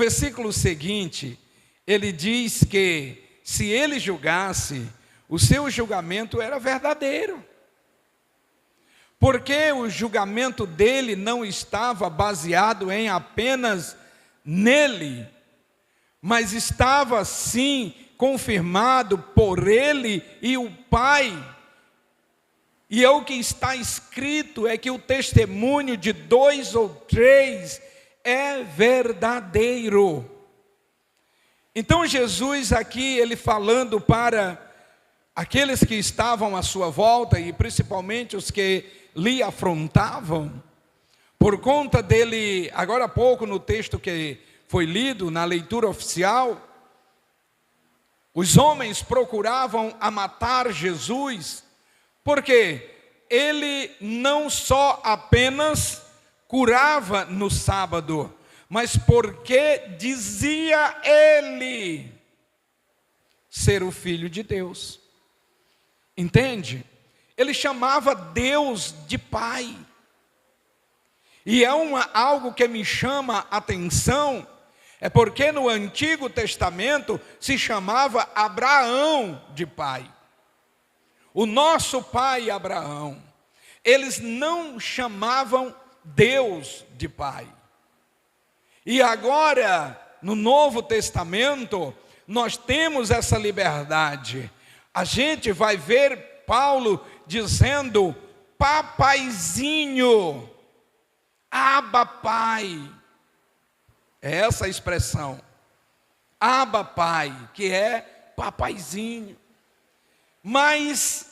versículo seguinte, ele diz que se ele julgasse, o seu julgamento era verdadeiro. Porque o julgamento dele não estava baseado em apenas nele, mas estava sim confirmado por ele e o Pai. E é o que está escrito, é que o testemunho de 2 ou 3 é verdadeiro. Então Jesus aqui, ele falando para aqueles que estavam à sua volta, e principalmente os que lhe afrontavam, por conta dele, agora há pouco no texto que foi lido, na leitura oficial, os homens procuravam a matar Jesus, porque ele não só apenas curava no sábado, mas porque dizia ele ser o Filho de Deus. Entende? Ele chamava Deus de Pai. E é algo que me chama a atenção, é porque no Antigo Testamento se chamava Abraão de pai. O nosso pai Abraão. Eles não chamavam Deus de pai. E agora, no Novo Testamento, nós temos essa liberdade. A gente vai ver Paulo dizendo, papaizinho, Abba Pai. É essa a expressão, Abba Pai, que é papaizinho. Mais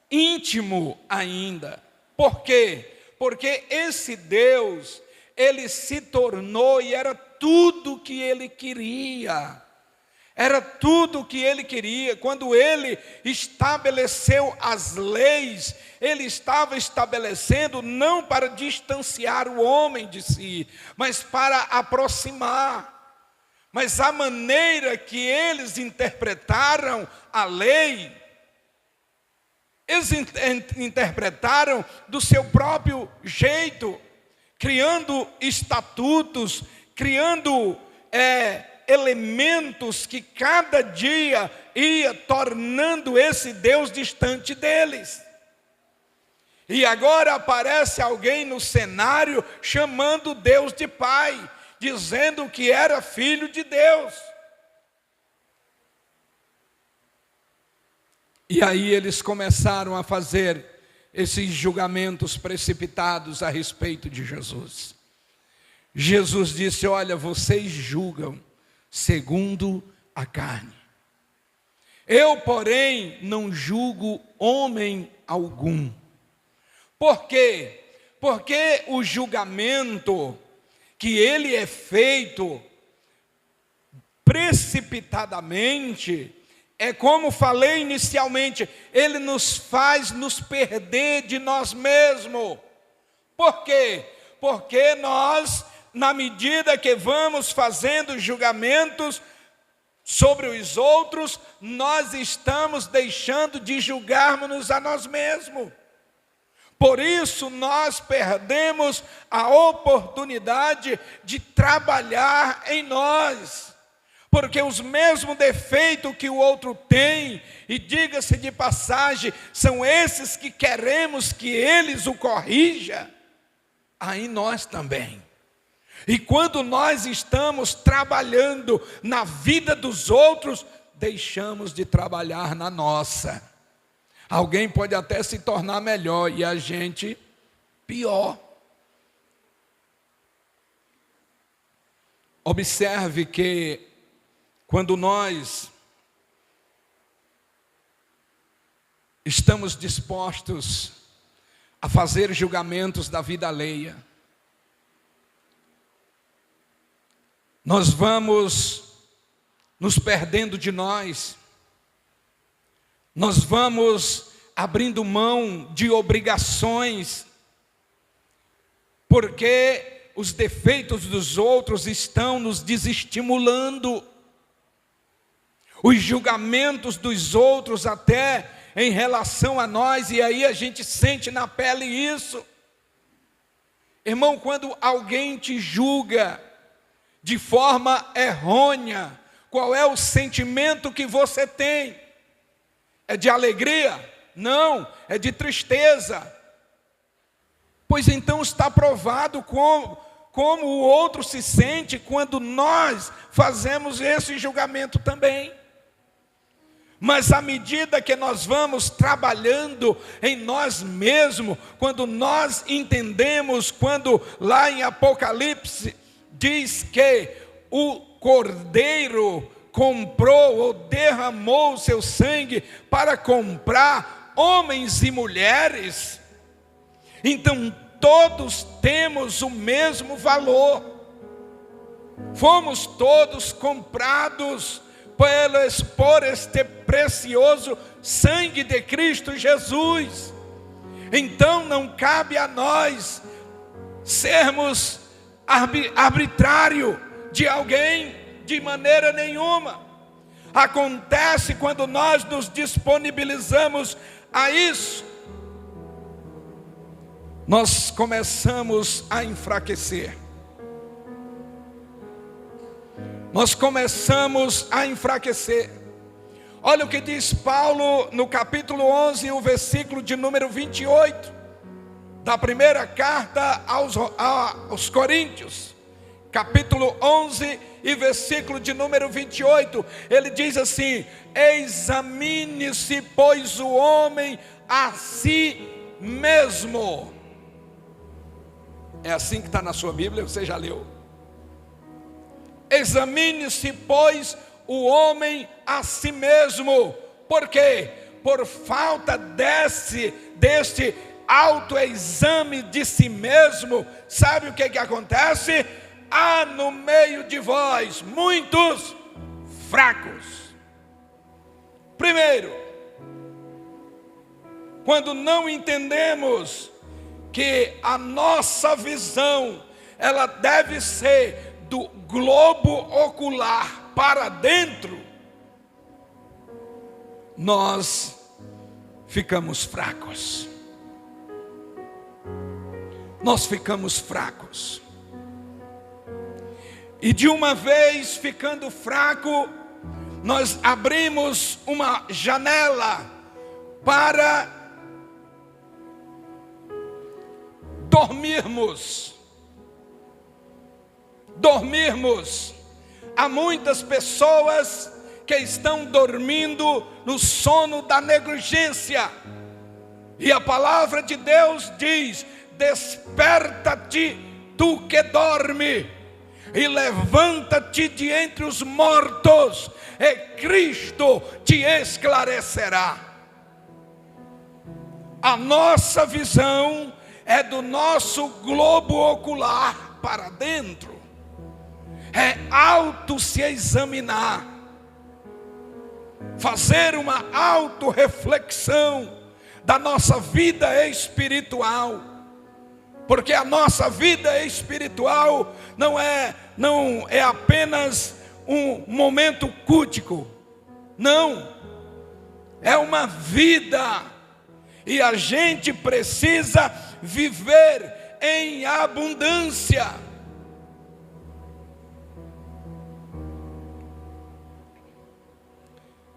íntimo ainda. Por quê? Porque esse Deus, ele se tornou e era tudo o que ele queria. Era tudo o que ele queria. Quando ele estabeleceu as leis, ele estava estabelecendo não para distanciar o homem de si, mas para aproximar. Mas a maneira que eles interpretaram a lei, eles interpretaram do seu próprio jeito, criando estatutos, criando elementos que cada dia ia tornando esse Deus distante deles. E agora aparece alguém no cenário chamando Deus de Pai, dizendo que era filho de Deus. E aí eles começaram a fazer esses julgamentos precipitados a respeito de Jesus. Jesus disse, olha, vocês julgam segundo a carne. Eu, porém, não julgo homem algum. Por quê? Porque o julgamento que ele é feito precipitadamente, é como falei inicialmente, ele nos faz nos perder de nós mesmos. Por quê? Porque nós, na medida que vamos fazendo julgamentos sobre os outros, nós estamos deixando de julgarmos a nós mesmos. Por isso nós perdemos a oportunidade de trabalhar em nós. Porque os mesmos defeitos que o outro tem, e diga-se de passagem, são esses que queremos que eles o corrija, aí nós também. E quando nós estamos trabalhando na vida dos outros, deixamos de trabalhar na nossa. Alguém pode até se tornar melhor e a gente pior. Observe que quando nós estamos dispostos a fazer julgamentos da vida alheia, nós vamos nos perdendo de nós, nós vamos abrindo mão de obrigações, porque os defeitos dos outros estão nos desestimulando. Os julgamentos dos outros até em relação a nós, e aí a gente sente na pele isso. Irmão, quando alguém te julga, de forma errônea. Qual é o sentimento que você tem? É de alegria? Não, é de tristeza. Pois então está provado como o outro se sente quando nós fazemos esse julgamento também. Mas à medida que nós vamos trabalhando em nós mesmos, quando nós entendemos, quando lá em Apocalipse diz que o Cordeiro comprou ou derramou o seu sangue para comprar homens e mulheres, então todos temos o mesmo valor. Fomos todos comprados por este precioso sangue de Cristo Jesus. Então não cabe a nós sermos arbitrário de alguém de maneira nenhuma. Acontece quando nós nos disponibilizamos a isso, nós começamos a enfraquecer. Nós começamos a enfraquecer. Olha o que diz Paulo no capítulo 11, o versículo de número 28, da primeira carta aos Coríntios, capítulo 11 e versículo de número 28, ele diz assim: examine-se, pois, o homem a si mesmo. É assim que está na sua Bíblia, você já leu. Examine-se, pois, o homem a si mesmo. Por quê? Por falta deste autoexame de si mesmo, sabe o que acontece? Há no meio de vós muitos fracos. Primeiro, quando não entendemos que a nossa visão, ela deve ser do globo ocular para dentro, nós ficamos fracos. Nós ficamos fracos. E de uma vez ficando fraco, nós abrimos uma janela para dormirmos. Há muitas pessoas que estão dormindo no sono da negligência. E a palavra de Deus diz: desperta-te, tu que dorme, e levanta-te de entre os mortos, e Cristo te esclarecerá. A nossa visão é do nosso globo ocular para dentro. É auto se examinar, fazer uma autorreflexão da nossa vida espiritual, porque a nossa vida espiritual não é apenas um momento cultico, não, é uma vida, e a gente precisa viver em abundância.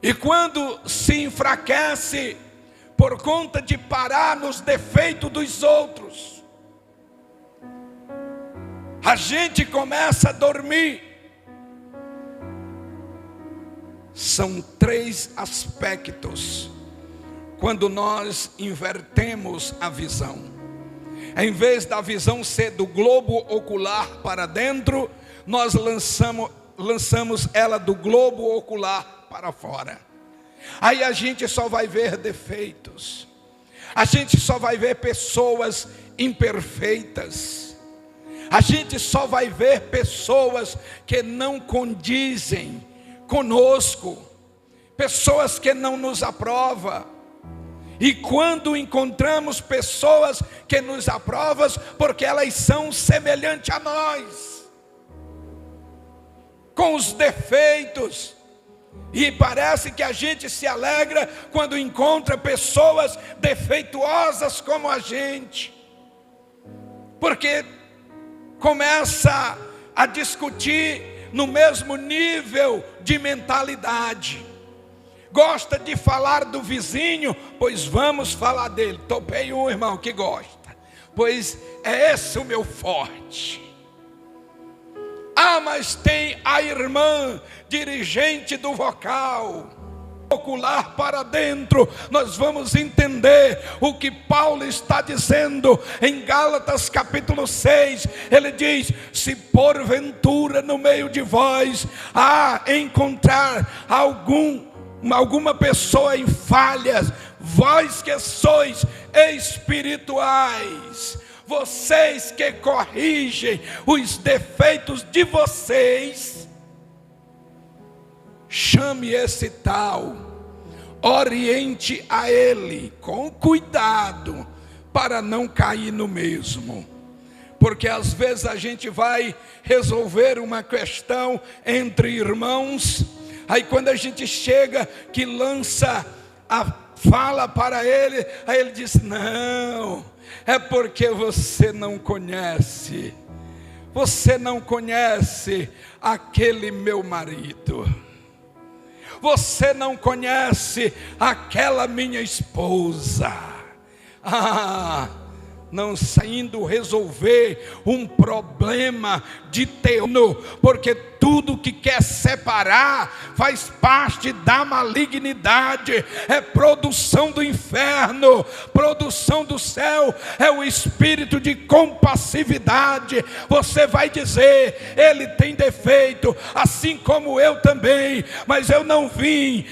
E quando se enfraquece por conta de parar nos defeitos dos outros, a gente começa a dormir. São 3 aspectos quando nós invertemos a visão. Em vez da visão ser do globo ocular para dentro, nós lançamos ela do globo ocular para fora. Aí a gente só vai ver defeitos, a gente só vai ver pessoas imperfeitas, a gente só vai ver pessoas que não condizem conosco, pessoas que não nos aprovam. E quando encontramos pessoas que nos aprovam, porque elas são semelhantes a nós, com os defeitos, e parece que a gente se alegra quando encontra pessoas defeituosas como a gente, porque começa a discutir no mesmo nível de mentalidade. Gosta de falar do vizinho? Pois vamos falar dele. Topei um irmão que gosta, pois é esse o meu forte. Ah, mas tem a irmã dirigente do vocal. Ocular para dentro, nós vamos entender o que Paulo está dizendo em Gálatas capítulo 6. Ele diz: se porventura no meio de vós encontrar alguma pessoa em falhas, vós que sois espirituais, vocês que corrigem os defeitos de vocês, chame esse tal, oriente a ele com cuidado, para não cair no mesmo. Porque às vezes a gente vai resolver uma questão entre irmãos, aí quando a gente chega que lança a fala para ele, aí ele diz: não, é porque você não conhece aquele meu marido. Você não conhece aquela minha esposa. Não saindo resolver um problema de teono, porque tudo que quer separar faz parte da malignidade, é produção do inferno. Produção do céu é o espírito de compassividade. Você vai dizer: ele tem defeito, assim como eu também, mas eu não vim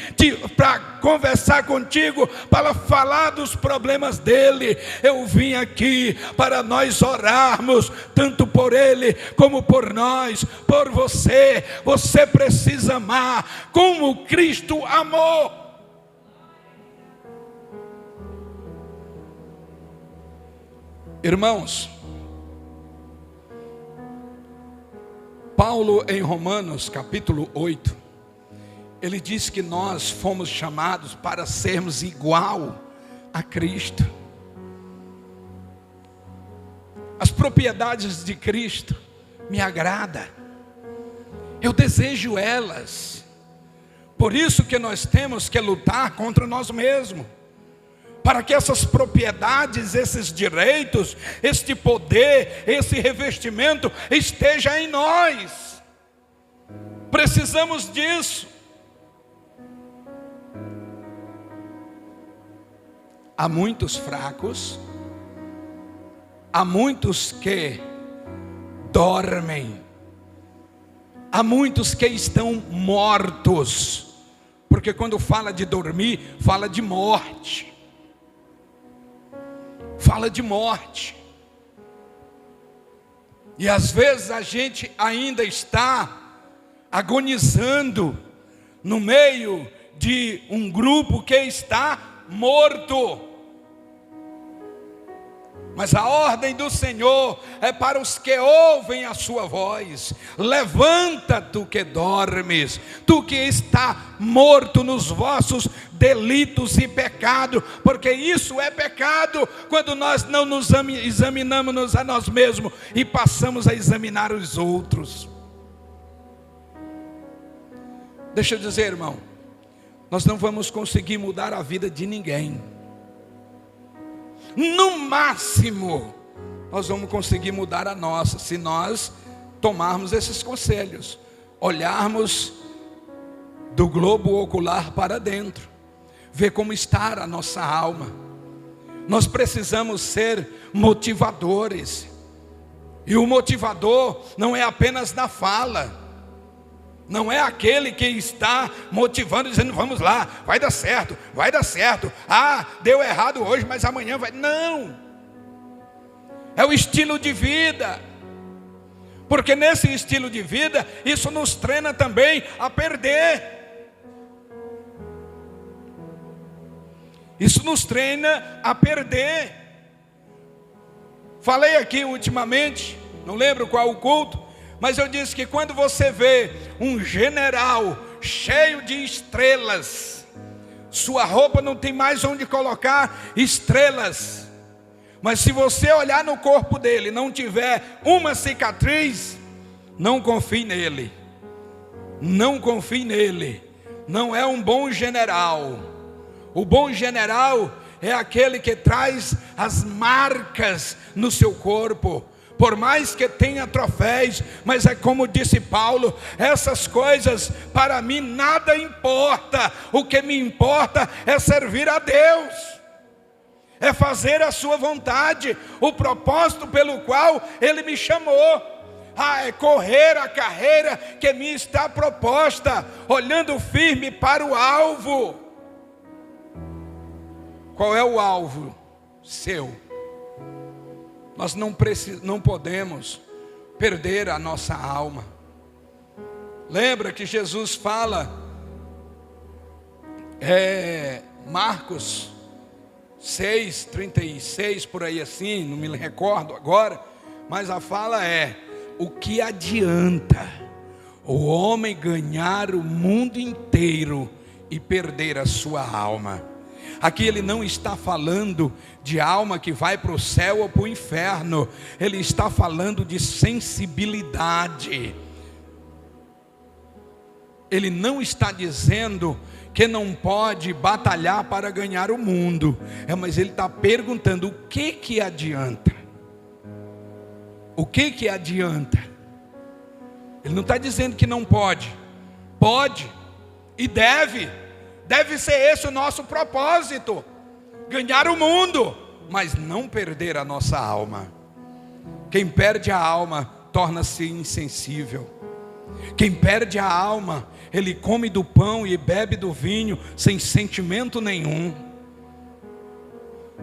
para conversar contigo para falar dos problemas dele. Eu vim aqui para nós orarmos, tanto por ele como por nós, por você. Você precisa amar como Cristo amou. Irmãos, Paulo em Romanos capítulo 8, ele diz que nós fomos chamados para sermos igual a Cristo. As propriedades de Cristo me agradam, eu desejo elas. Por isso que nós temos que lutar contra nós mesmos, para que essas propriedades, esses direitos, este poder, esse revestimento esteja em nós. Precisamos disso. Há muitos fracos, há muitos que dormem, há muitos que estão mortos, porque quando fala de dormir, fala de morte. Fala de morte. E às vezes a gente ainda está agonizando no meio de um grupo que está morto. Mas a ordem do Senhor é para os que ouvem a sua voz. Levanta, tu que dormes, tu que está morto nos vossos delitos e pecado, porque isso é pecado, quando nós não nos examinamos a nós mesmos e passamos a examinar os outros. Deixa eu dizer, irmão, nós não vamos conseguir mudar a vida de ninguém. No máximo, nós vamos conseguir mudar a nossa, se nós tomarmos esses conselhos, olharmos do globo ocular para dentro, ver como está a nossa alma. Nós precisamos ser motivadores, e o motivador não é apenas na fala, não é aquele que está motivando, dizendo: vamos lá, vai dar certo, vai dar certo. Deu errado hoje, mas amanhã vai. Não, é o estilo de vida, porque nesse estilo de vida, isso nos treina também a perder. Isso nos treina a perder. Falei aqui ultimamente, não lembro qual o culto, mas eu disse que quando você vê um general cheio de estrelas, sua roupa não tem mais onde colocar estrelas, mas se você olhar no corpo dele e não tiver uma cicatriz, Não confie nele. Não confie nele. Não é um bom general. O bom general é aquele que traz as marcas no seu corpo. Por mais que tenha troféus, mas é como disse Paulo, essas coisas para mim nada importa. O que me importa é servir a Deus, é fazer a sua vontade, o propósito pelo qual Ele me chamou. É correr a carreira que me está proposta, olhando firme para o alvo. Qual é o alvo seu? Nós não podemos perder a nossa alma. Lembra que Jesus fala, Marcos 6:36, por aí assim, não me recordo agora, mas a fala é: o que adianta o homem ganhar o mundo inteiro e perder a sua alma? Aqui ele não está falando de alma que vai para o céu ou para o inferno. Ele está falando de sensibilidade. Ele não está dizendo que não pode batalhar para ganhar o mundo. Mas ele está perguntando: o que adianta? O que adianta? Ele não está dizendo que não pode. Pode e deve. Deve ser esse o nosso propósito, ganhar o mundo, mas não perder a nossa alma. Quem perde a alma torna-se insensível. Quem perde a alma, ele come do pão e bebe do vinho sem sentimento nenhum.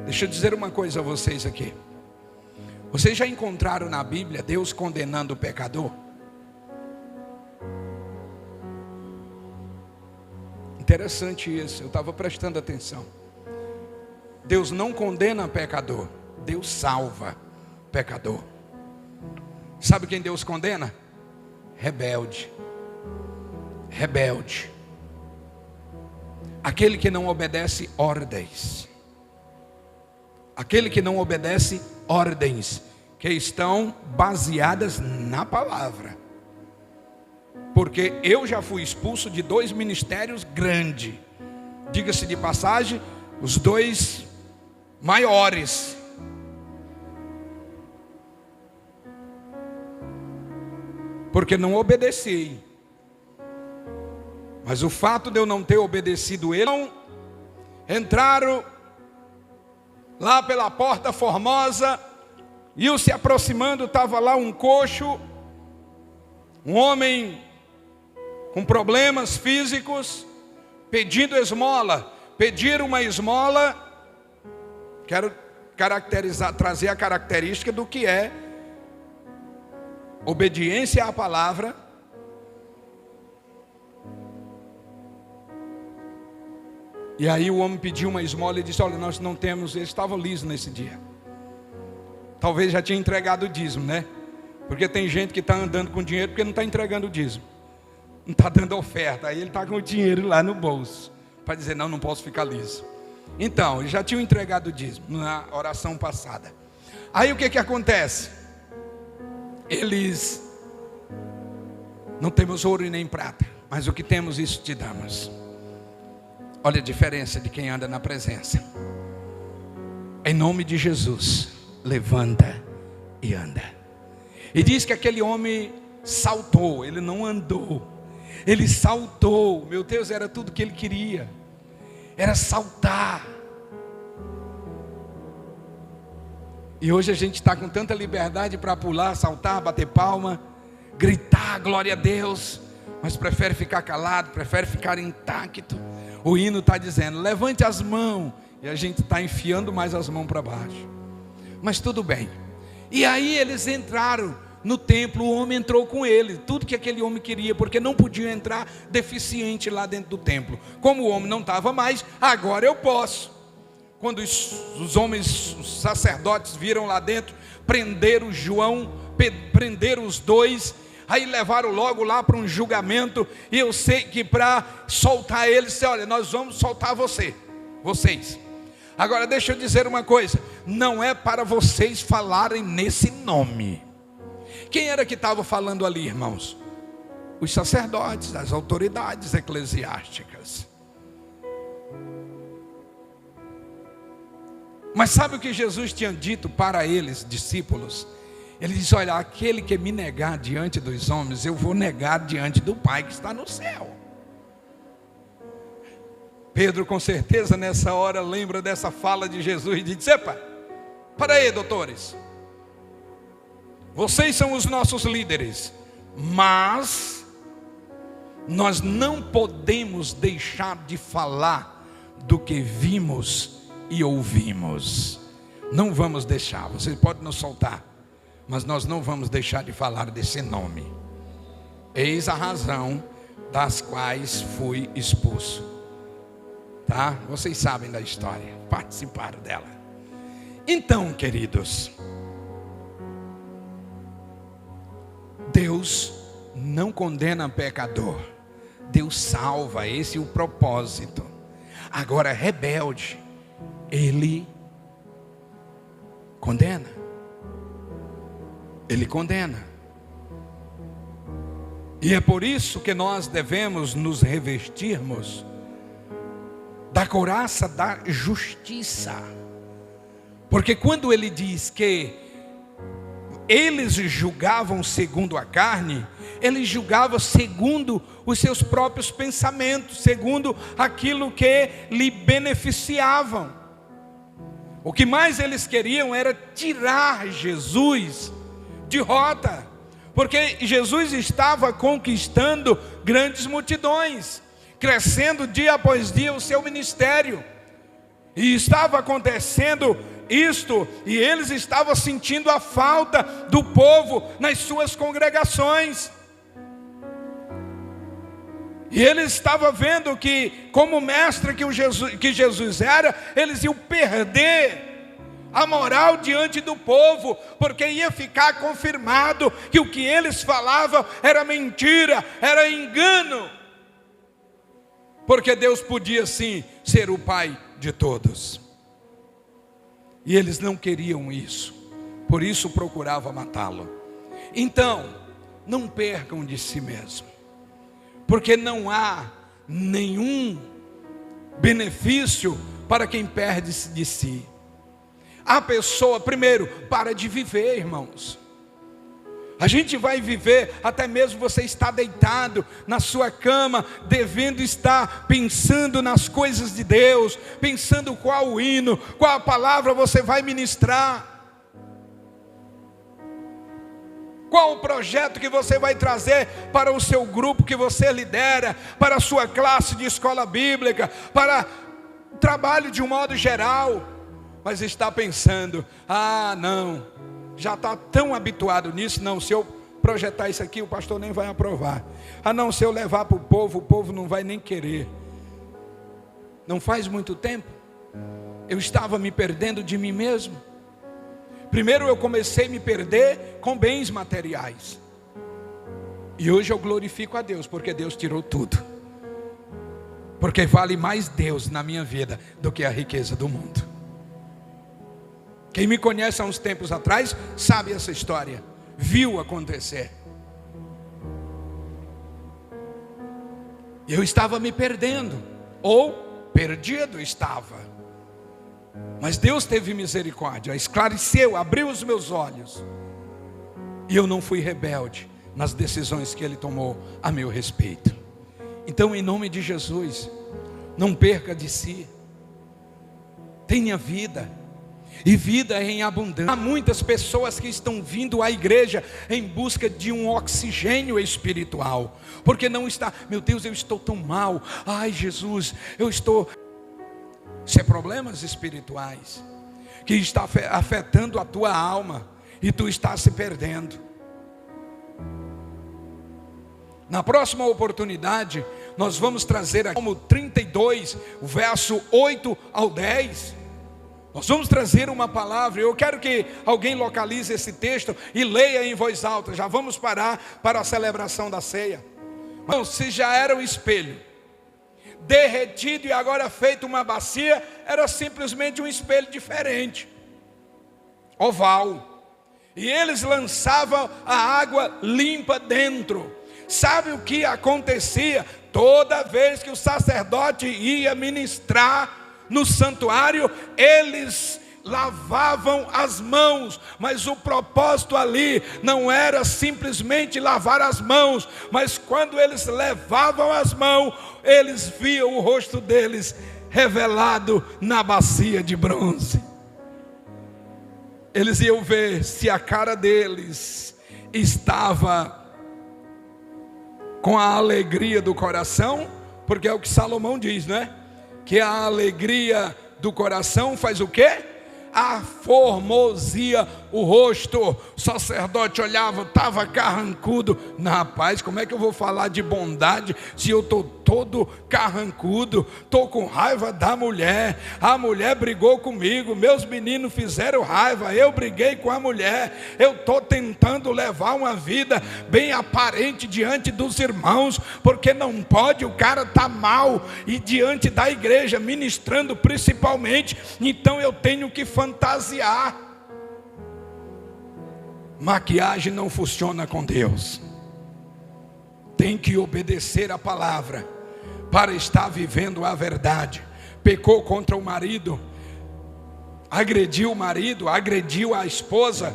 Deixa eu dizer uma coisa a vocês aqui. Vocês já encontraram na Bíblia Deus condenando o pecador? Interessante isso, eu estava prestando atenção. Deus não condena pecador, Deus salva pecador. Sabe quem Deus condena? Rebelde. Rebelde. Aquele que não obedece ordens. Aquele que não obedece ordens que estão baseadas na palavra. Porque eu já fui expulso de 2 ministérios grandes. Diga-se de passagem, os 2 maiores. Porque não obedeci. Mas o fato de eu não ter obedecido ele, entraram lá pela porta formosa, e se aproximando, estava lá um coxo, um homem com problemas físicos, pedindo esmola. Pedir uma esmola, quero trazer a característica do que é obediência à palavra. E aí o homem pediu uma esmola e disse: olha, nós não temos. Ele estava liso nesse dia. Talvez já tinha entregado o dízimo, né? Porque tem gente que está andando com dinheiro porque não está entregando o dízimo, não está dando oferta. Aí ele está com o dinheiro lá no bolso, para dizer: não posso ficar liso. Então, eles já tinham entregado o dízimo na oração passada. Aí o que acontece? Eles: não temos ouro e nem prata, mas o que temos, isso te damos. Olha a diferença de quem anda na presença. Em nome de Jesus, levanta e anda. E diz que aquele homem saltou, ele não andou, ele saltou. Meu Deus, era tudo que ele queria, era saltar. E hoje a gente está com tanta liberdade para pular, saltar, bater palma, gritar glória a Deus, mas prefere ficar calado, prefere ficar intacto. O hino está dizendo: levante as mãos, e a gente está enfiando mais as mãos para baixo. Mas tudo bem. E aí eles entraram no templo, o homem entrou com ele, tudo que aquele homem queria, porque não podia entrar deficiente lá dentro do templo. Como o homem não estava mais, agora eu posso. Quando os homens, os sacerdotes viram lá dentro, prenderam João, prenderam os 2, aí levaram logo lá para um julgamento. E eu sei que para soltar eles, olha, nós vamos soltar vocês. Agora deixa eu dizer uma coisa: não é para vocês falarem nesse nome. Quem era que estava falando ali, irmãos? Os sacerdotes, as autoridades eclesiásticas. Mas sabe o que Jesus tinha dito para eles, discípulos? Ele disse: olha, aquele que me negar diante dos homens, eu vou negar diante do Pai que está no céu. Pedro, com certeza, nessa hora, lembra dessa fala de Jesus e diz: epa, para aí, doutores, vocês são os nossos líderes, mas nós não podemos deixar de falar do que vimos e ouvimos. Não vamos deixar. Vocês podem nos soltar, mas nós não vamos deixar de falar desse nome. Eis a razão das quais fui expulso. Tá? Vocês sabem da história, participaram dela. Então, queridos, Deus não condena pecador, Deus salva, esse é o propósito. Agora, rebelde, Ele condena. Ele condena. E é por isso que nós devemos nos revestirmos da couraça da justiça. Porque quando ele diz que eles julgavam segundo a carne, eles julgavam segundo os seus próprios pensamentos, segundo aquilo que lhe beneficiavam. O que mais eles queriam era tirar Jesus de rota, porque Jesus estava conquistando grandes multidões, crescendo dia após dia o seu ministério, e estava acontecendo isto, e eles estavam sentindo a falta do povo nas suas congregações. E eles estavam vendo que, como mestre que Jesus era, eles iam perder a moral diante do povo, porque ia ficar confirmado que o que eles falavam era mentira, era engano. Porque Deus podia sim ser o Pai de todos. E eles não queriam isso, por isso procuravam matá-lo. Então, não percam de si mesmo, porque não há nenhum benefício para quem perde-se de si. A pessoa, primeiro, para de viver, irmãos. A gente vai viver, até mesmo você está deitado na sua cama, devendo estar pensando nas coisas de Deus, pensando qual o hino, qual a palavra você vai ministrar, qual o projeto que você vai trazer para o seu grupo que você lidera, para a sua classe de escola bíblica, para o trabalho de um modo geral, mas está pensando: ah, não, já está tão habituado nisso, não, se eu projetar isso aqui, o pastor nem vai aprovar. Ah, não, se eu levar para o povo não vai nem querer. Não faz muito tempo, eu estava me perdendo de mim mesmo. Primeiro eu comecei a me perder com bens materiais, e hoje eu glorifico a Deus, porque Deus tirou tudo. Porque vale mais Deus na minha vida do que a riqueza do mundo. Quem me conhece há uns tempos atrás sabe essa história, viu acontecer. Eu estava me perdendo, ou perdido estava, mas Deus teve misericórdia, esclareceu, abriu os meus olhos, e eu não fui rebelde nas decisões que Ele tomou a meu respeito. Então, em nome de Jesus, não perca de si, tenha vida, e vida em abundância. Há muitas pessoas que estão vindo à igreja em busca de um oxigênio espiritual, porque não está: meu Deus, eu estou tão mal, ai Jesus, eu estou... Isso é problemas espirituais, que está afetando a tua alma, e tu está se perdendo. Na próxima oportunidade, nós vamos trazer aqui Salmo 32, o verso 8 ao 10. Nós vamos trazer uma palavra. Eu quero que alguém localize esse texto e leia em voz alta. Já vamos parar para a celebração da ceia. Então, se já era o espelho derretido e agora feito uma bacia, era simplesmente um espelho diferente, oval. e eles lançavam a água limpa dentro. Sabe o que acontecia? Toda vez que o sacerdote ia ministrar no santuário, eles lavavam as mãos, mas o propósito ali não era simplesmente lavar as mãos, mas quando eles levavam as mãos, eles viam o rosto deles revelado na bacia de bronze. Eles iam ver se a cara deles estava com a alegria do coração, porque é o que Salomão diz, né? Que a alegria do coração faz o quê? Aformosia o rosto. O sacerdote olhava, estava carrancudo. Rapaz, como é que eu vou falar de bondade se eu estou todo carrancudo? Estou com raiva da mulher, a mulher brigou comigo, meus meninos fizeram raiva, eu briguei com a mulher, eu estou tentando levar uma vida bem aparente diante dos irmãos, porque não pode, o cara está mal, e diante da igreja, ministrando principalmente, então eu tenho que fantasiar. Maquiagem não funciona com Deus. Tem que obedecer a palavra para estar vivendo a verdade. Pecou contra o marido, agrediu o marido, agrediu a esposa,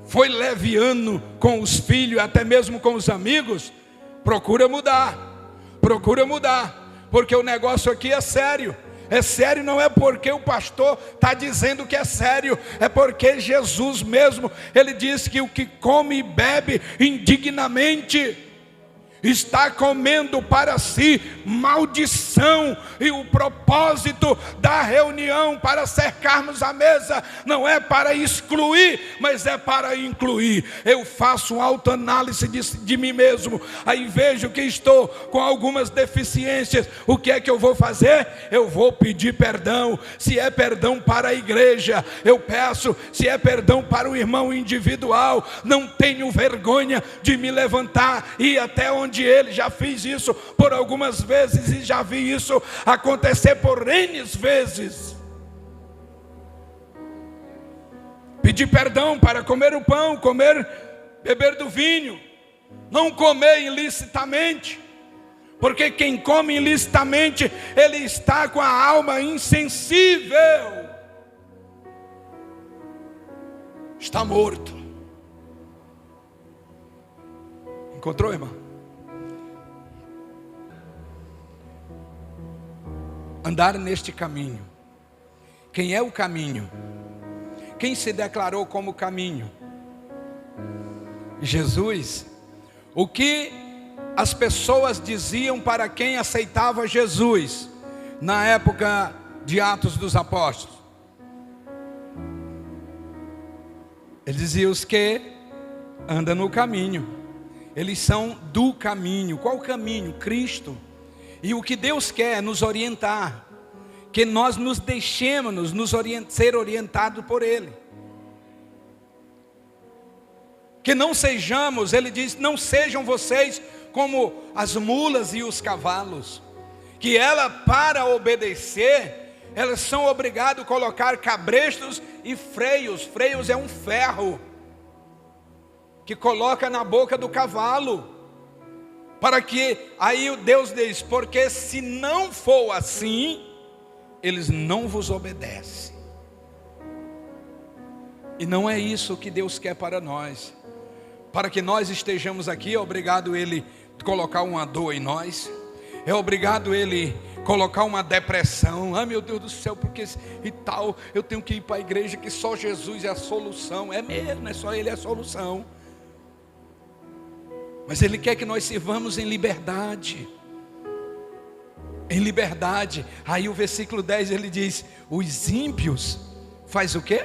foi leviano com os filhos, até mesmo com os amigos. Procura mudar, porque o negócio aqui é sério. É sério, não é porque o pastor está dizendo que é sério, é porque Jesus mesmo, ele diz que o que come e bebe indignamente está comendo para si maldição. E o propósito da reunião para cercarmos a mesa não é para excluir, mas é para incluir. Eu faço uma autoanálise de mim mesmo, aí vejo que estou com algumas deficiências. O que é que eu vou fazer? Eu vou pedir perdão. Se é perdão para a igreja, eu peço. Se é perdão para o irmão individual, não tenho vergonha de me levantar e ir até onde ele. Já fiz isso por algumas vezes e já vi isso acontecer por N vezes. Pedir perdão para comer o pão, beber do vinho, não comer ilicitamente, porque quem come ilicitamente, ele está com a alma insensível, está morto. Encontrou, irmão? Andar neste caminho. Quem é o caminho? Quem se declarou como caminho? Jesus. O que as pessoas diziam para quem aceitava Jesus na época de Atos dos Apóstolos? Eles diziam: os que andam no caminho. Eles são do caminho. Qual o caminho? Cristo. E o que Deus quer é nos orientar, que nós nos deixemos ser orientados por Ele, que não sejamos, Ele diz, não sejam vocês como as mulas e os cavalos, que ela, para obedecer, elas são obrigadas a colocar cabrestos e freios. Freios é um ferro que coloca na boca do cavalo, para que, aí Deus diz, porque se não for assim, eles não vos obedecem. E não é isso que Deus quer para nós. Para que nós estejamos aqui, é obrigado Ele colocar uma dor em nós, é obrigado Ele colocar uma depressão. Ah, meu Deus do céu, porque e tal, eu tenho que ir para a igreja que só Jesus é a solução. É mesmo, é só Ele é a solução. Mas Ele quer que nós sirvamos em liberdade. Em liberdade. Aí o versículo 10 ele diz: os ímpios faz o quê?